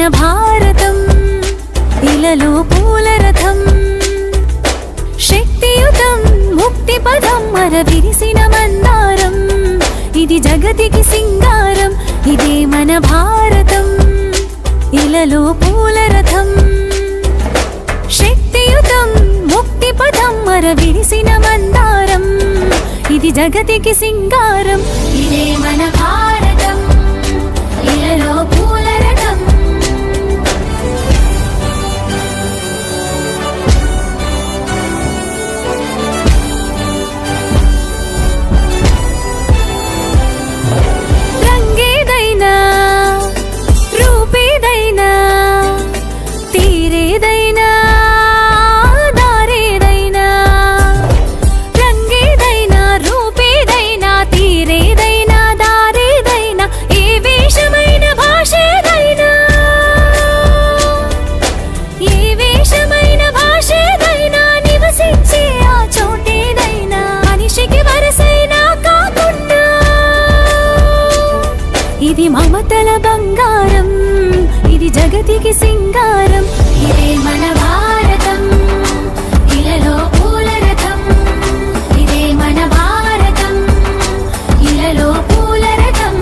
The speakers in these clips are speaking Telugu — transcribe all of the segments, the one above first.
మన భారతం ఇలలో పూల రథం శక్తియుతం ముక్తి పదం మర విరిసిన మందారం ఇది జగతికి సింగారం ఇదే మన భారతం ఇలలో పూల రథం శక్తియుతం ముక్తి పదం మర విరిసిన మందారం ఇది జగతికి సింగారం ఇదే మన భారతం ఇలలో పూల రథం రంగేదైనా రూపేదైనా తీరేదైనా దారేదైనా రంగేదైనా రూపేదైనా తీరేదైనా దారేదైనా ఏ వేషమైన భాషేదైనా ఏ వేషమైన భాషేదైనా నివసించే ఆ చోటేదైనా మనిషికి వరసైనా కాకుండా ఇది మమతల బంగారం ఇది జగతికి సింగారం ఇదే మన భారతం ఇలలో పూల రథం ఇదే మన భారతం ఇలలో పూల రథం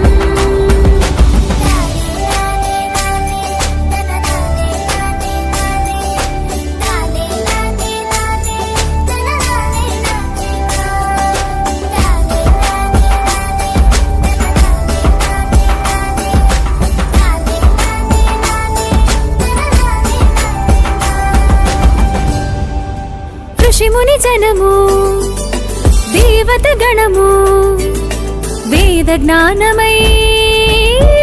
ఋషిముని జనము దేవత గణము వేద జ్ఞానమై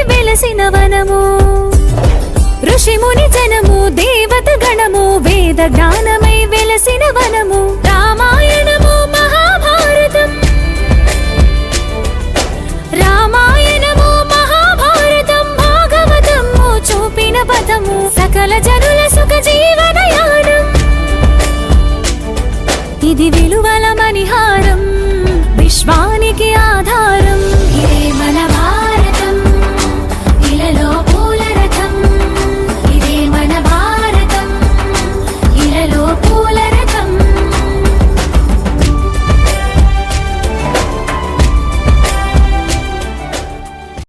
వెలసిన వనము ఋషిముని జనము దేవత గణము వేద జ్ఞానమై వెలసిన వనము రామా